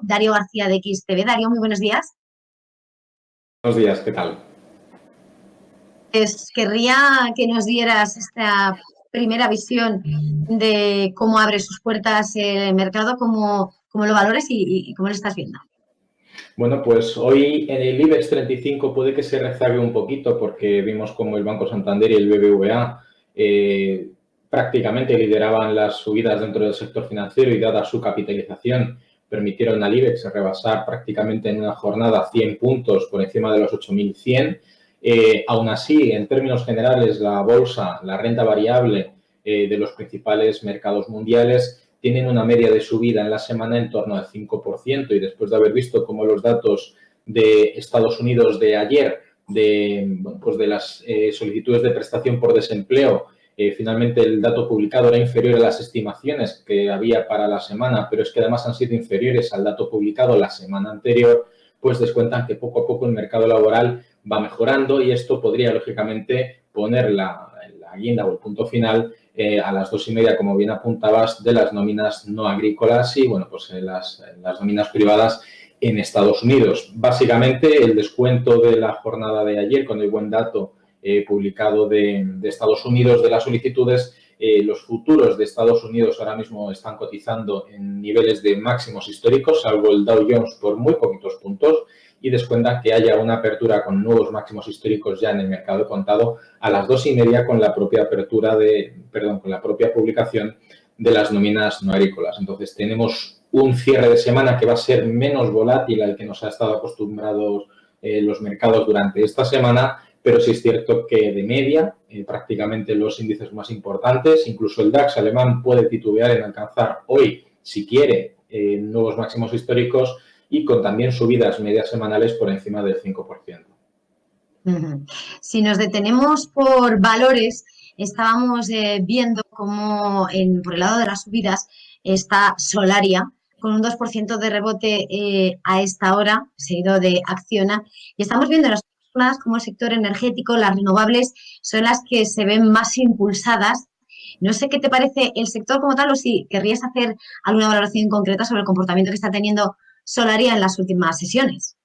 Darío García de XTV. Darío, muy buenos días. Buenos días, ¿qué tal? Querría que nos dieras esta primera visión de cómo abre sus puertas el mercado, cómo lo valores y cómo lo estás viendo. Bueno, pues hoy en el IBEX 35 puede que se rezague un poquito porque vimos como el Banco Santander y el BBVA prácticamente lideraban las subidas dentro del sector financiero y dada su capitalización permitieron al IBEX rebasar prácticamente en una jornada 100 puntos por encima de los 8.100. Aún así, en términos generales, la bolsa, la renta variable de los principales mercados mundiales tienen una media de subida en la semana en torno al 5% y después de haber visto cómo los datos de Estados Unidos de ayer, de las solicitudes de prestación por desempleo, finalmente el dato publicado era inferior a las estimaciones que había para la semana, pero es que además han sido inferiores al dato publicado la semana anterior, pues descuentan que poco a poco el mercado laboral va mejorando y esto podría, lógicamente, poner la guinda o el punto final a las 2:30, como bien apuntabas, de las nóminas no agrícolas y, bueno, pues las nóminas privadas en Estados Unidos. Básicamente, el descuento de la jornada de ayer con el buen dato publicado de Estados Unidos de las solicitudes, los futuros de Estados Unidos ahora mismo están cotizando en niveles de máximos históricos, salvo el Dow Jones por muy poquitos puntos, y descuentan que haya una apertura con nuevos máximos históricos ya en el mercado de contado a las 2:30 con la propia con la propia publicación de las nóminas no agrícolas. Entonces tenemos un cierre de semana que va a ser menos volátil al que nos ha estado acostumbrados los mercados durante esta semana, pero sí es cierto que de media, prácticamente los índices más importantes, incluso el DAX alemán puede titubear en alcanzar hoy, si quiere, nuevos máximos históricos y con también subidas medias semanales por encima del 5%. Si nos detenemos por valores, estábamos viendo cómo por el lado de las subidas está Solaria, con un 2% de rebote a esta hora, seguido de Acciona, y estamos viendo las personas como el sector energético, las renovables, son las que se ven más impulsadas. No sé qué te parece el sector como tal o si querrías hacer alguna valoración concreta sobre el comportamiento que está teniendo Solaria en las últimas sesiones.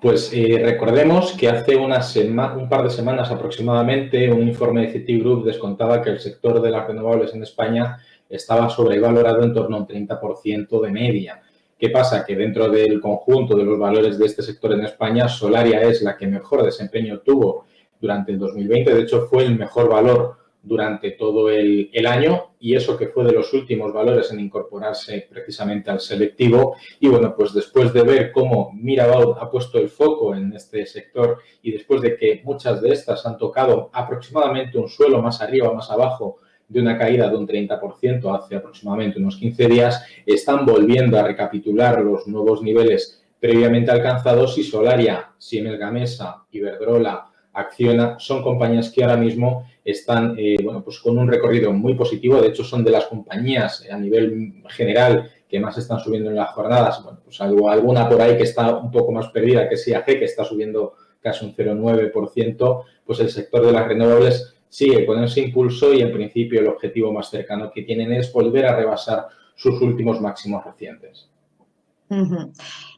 Pues recordemos que hace un par de semanas aproximadamente un informe de Citigroup descontaba que el sector de las renovables en España estaba sobrevalorado en torno a un 30% de media. ¿Qué pasa? Que dentro del conjunto de los valores de este sector en España, Solaria es la que mejor desempeño tuvo durante el 2020. De hecho, fue el mejor valor durante todo el año y eso que fue de los últimos valores en incorporarse precisamente al selectivo. Y bueno, pues después de ver cómo Mirabaud ha puesto el foco en este sector y después de que muchas de estas han tocado aproximadamente un suelo más arriba, más abajo, de una caída de un 30% hace aproximadamente unos 15 días, están volviendo a recapitular los nuevos niveles previamente alcanzados y Solaria, Siemens Gamesa, Iberdrola, Acciona son compañías que ahora mismo están pues con un recorrido muy positivo. De hecho, son de las compañías a nivel general que más están subiendo en las jornadas. Bueno, pues alguna por ahí que está un poco más perdida, que es IAG, que está subiendo casi un 0,9%. Pues el sector de las renovables sigue con ese impulso y en principio el objetivo más cercano que tienen es volver a rebasar sus últimos máximos recientes.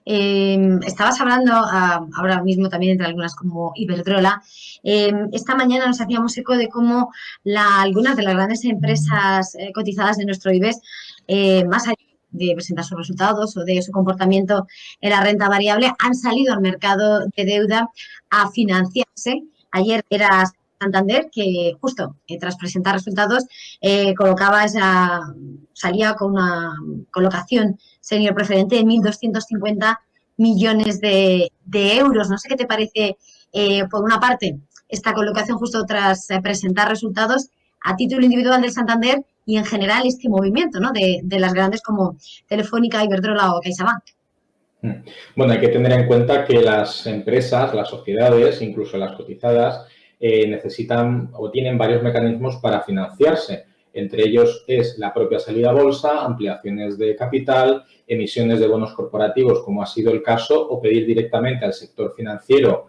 Estabas hablando ahora mismo también entre algunas como Iberdrola. Esta mañana nos hacíamos eco de cómo algunas de las grandes empresas cotizadas de nuestro IBEX, más allá de presentar sus resultados o de su comportamiento en la renta variable, han salido al mercado de deuda a financiarse. Ayer era Santander, que justo tras presentar resultados salía con una colocación senior preferente de 1.250 millones de euros. No sé qué te parece, por una parte, esta colocación justo tras presentar resultados a título individual del Santander y en general este movimiento, ¿no?, de las grandes como Telefónica, Iberdrola o CaixaBank. Bueno, hay que tener en cuenta que las empresas, las sociedades, incluso las cotizadas, necesitan o tienen varios mecanismos para financiarse. Entre ellos es la propia salida a bolsa, ampliaciones de capital, emisiones de bonos corporativos, como ha sido el caso, o pedir directamente al sector financiero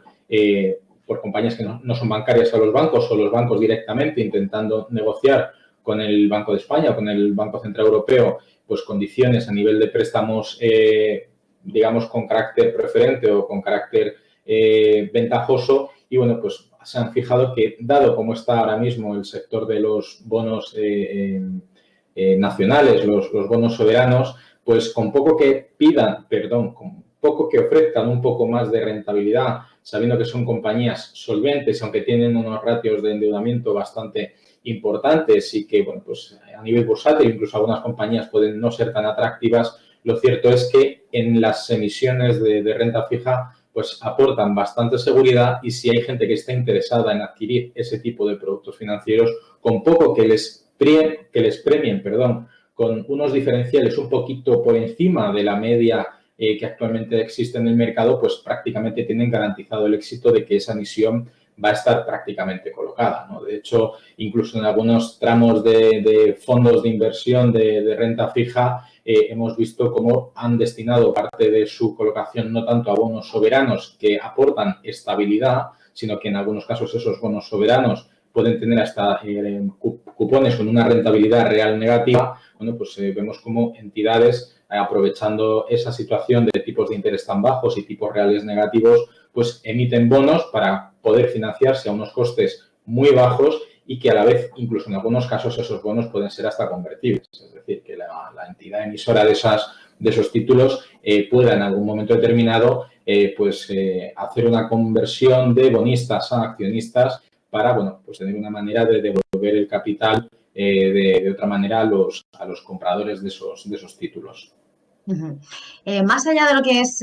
por compañías que no son bancarias a los bancos o los bancos directamente intentando negociar con el Banco de España o con el Banco Central Europeo, pues condiciones a nivel de préstamos, digamos, con carácter preferente o con carácter ventajoso y, bueno, pues se han fijado que, dado como está ahora mismo el sector de los bonos nacionales, los bonos soberanos, pues con poco que con poco que ofrezcan un poco más de rentabilidad, sabiendo que son compañías solventes, aunque tienen unos ratios de endeudamiento bastante importantes y que, bueno, pues a nivel bursátil incluso algunas compañías pueden no ser tan atractivas, lo cierto es que en las emisiones de renta fija pues aportan bastante seguridad y si hay gente que está interesada en adquirir ese tipo de productos financieros, con poco que les premien, con unos diferenciales un poquito por encima de la media que actualmente existe en el mercado, pues prácticamente tienen garantizado el éxito de que esa emisión va a estar prácticamente colocada, ¿no? De hecho, incluso en algunos tramos de fondos de inversión de renta fija, hemos visto cómo han destinado parte de su colocación no tanto a bonos soberanos que aportan estabilidad, sino que en algunos casos esos bonos soberanos pueden tener hasta cupones con una rentabilidad real negativa. Bueno, pues vemos cómo entidades, aprovechando esa situación de tipos de interés tan bajos y tipos reales negativos, pues emiten bonos para poder financiarse a unos costes muy bajos y que a la vez, incluso en algunos casos, esos bonos pueden ser hasta convertibles. Es decir, que la entidad emisora de esos títulos pueda en algún momento determinado hacer una conversión de bonistas a accionistas para, bueno, pues tener una manera de devolver el capital de otra manera a los compradores de esos títulos. Uh-huh. Más allá de lo que es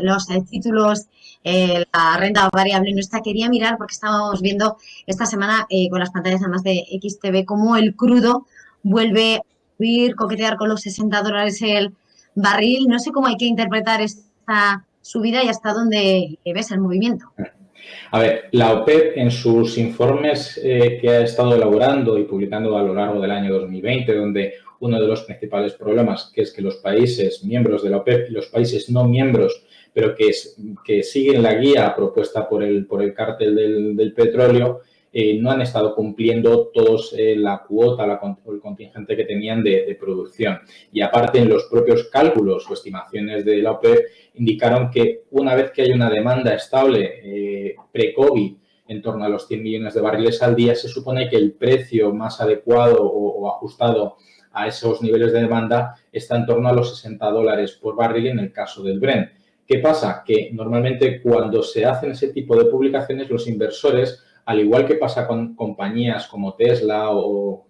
los títulos, la renta variable nuestra, quería mirar, porque estábamos viendo esta semana con las pantallas además de XTV, cómo el crudo vuelve a subir, coquetear con los $60 el barril. No sé cómo hay que interpretar esta subida y hasta dónde ves el movimiento. A ver, la OPEP en sus informes que ha estado elaborando y publicando a lo largo del año 2020, donde uno de los principales problemas que es que los países miembros de la OPEP y los países no miembros, pero que siguen la guía propuesta por el cártel del petróleo, no han estado cumpliendo todos la cuota o el contingente que tenían de producción. Y aparte, en los propios cálculos o estimaciones de la OPEP indicaron que una vez que hay una demanda estable pre-COVID en torno a los 100 millones de barriles al día, se supone que el precio más adecuado o ajustado a esos niveles de demanda está en torno a los $60 por barril en el caso del Brent. ¿Qué pasa? Que normalmente cuando se hacen ese tipo de publicaciones, los inversores, al igual que pasa con compañías como Tesla o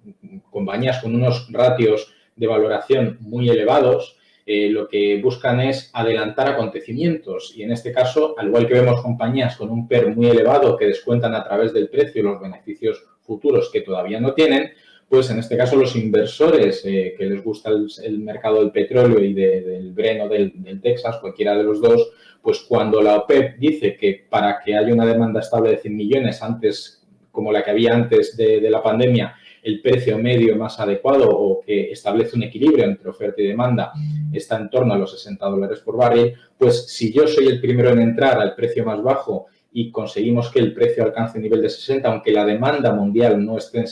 compañías con unos ratios de valoración muy elevados, lo que buscan es adelantar acontecimientos y en este caso, al igual que vemos compañías con un PER muy elevado que descuentan a través del precio los beneficios futuros que todavía no tienen, pues en este caso los inversores que les gusta el mercado del petróleo y del Brent o del Texas, cualquiera de los dos, pues cuando la OPEP dice que para que haya una demanda estable de 100 millones antes, como la que había antes de la pandemia, el precio medio más adecuado o que establece un equilibrio entre oferta y demanda está en torno a los $60 por barril, pues si yo soy el primero en entrar al precio más bajo y conseguimos que el precio alcance el nivel de 60, aunque la demanda mundial no esté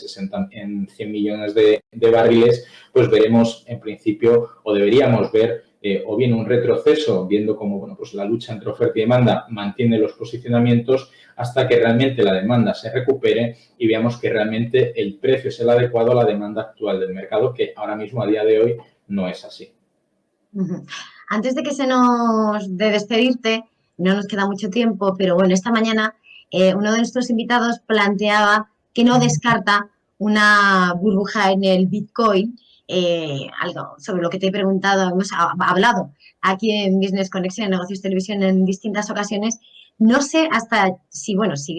en 100 millones de barriles, pues veremos en principio o deberíamos ver o bien un retroceso, viendo cómo bueno, pues la lucha entre oferta y demanda mantiene los posicionamientos hasta que realmente la demanda se recupere y veamos que realmente el precio es el adecuado a la demanda actual del mercado, que ahora mismo a día de hoy no es así. Uh-huh. Antes de despedirte, no nos queda mucho tiempo, pero bueno, esta mañana uno de nuestros invitados planteaba que no descarta una burbuja en el Bitcoin, algo sobre lo que te he preguntado, hemos hablado aquí en Business Connection, en Negocios Televisión, en distintas ocasiones. No sé hasta si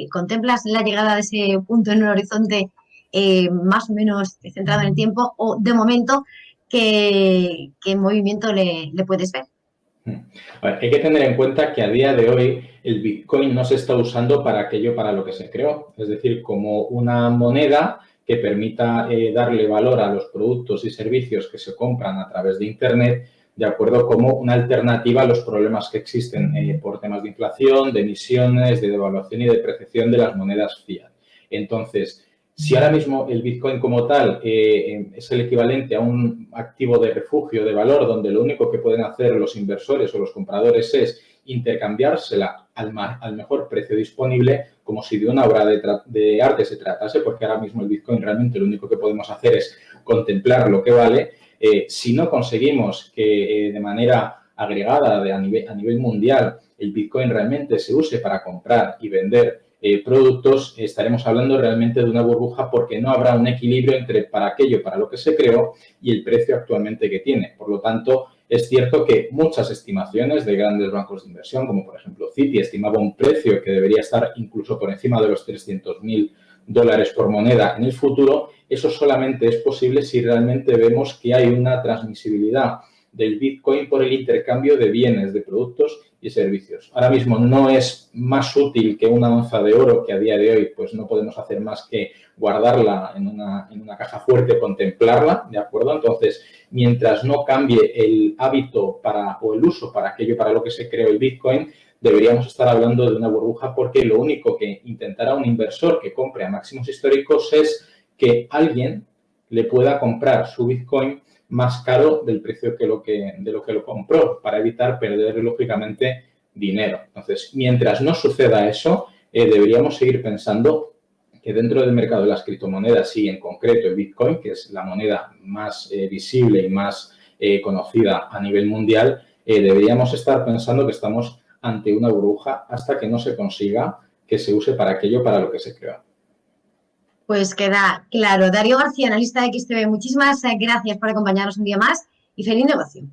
contemplas la llegada de ese punto en un horizonte más o menos centrado en el tiempo o de momento, ¿qué movimiento le puedes ver? A ver, hay que tener en cuenta que a día de hoy el Bitcoin no se está usando para aquello para lo que se creó, es decir, como una moneda que permita darle valor a los productos y servicios que se compran a través de Internet, de acuerdo como una alternativa a los problemas que existen por temas de inflación, de emisiones, de devaluación y depreciación de las monedas fiat. Entonces, Si ahora mismo el Bitcoin como tal es el equivalente a un activo de refugio de valor donde lo único que pueden hacer los inversores o los compradores es intercambiársela al mejor precio disponible, como si de una obra de arte se tratase, porque ahora mismo el Bitcoin realmente lo único que podemos hacer es contemplar lo que vale. Si no conseguimos que de manera agregada a nivel mundial el Bitcoin realmente se use para comprar y vender productos, estaremos hablando realmente de una burbuja porque no habrá un equilibrio entre para aquello para lo que se creó y el precio actualmente que tiene. Por lo tanto, es cierto que muchas estimaciones de grandes bancos de inversión, como por ejemplo Citi, estimaba un precio que debería estar incluso por encima de los $300.000 por moneda en el futuro. Eso solamente es posible si realmente vemos que hay una transmisibilidad del Bitcoin por el intercambio de bienes, de productos y servicios. Ahora mismo no es más útil que una onza de oro, que a día de hoy pues no podemos hacer más que guardarla en una caja fuerte, contemplarla, ¿de acuerdo? Entonces, mientras no cambie el hábito o el uso para aquello para lo que se creó el Bitcoin, deberíamos estar hablando de una burbuja porque lo único que intentará un inversor que compre a máximos históricos es que alguien le pueda comprar su Bitcoin más caro del precio de lo que lo compró, para evitar perder, lógicamente, dinero. Entonces, mientras no suceda eso, deberíamos seguir pensando que dentro del mercado de las criptomonedas y en concreto el Bitcoin, que es la moneda más visible y más conocida a nivel mundial, deberíamos estar pensando que estamos ante una burbuja hasta que no se consiga que se use para aquello para lo que se creó. Pues queda claro. Darío García, analista de XTB, muchísimas gracias por acompañarnos un día más y feliz negocio.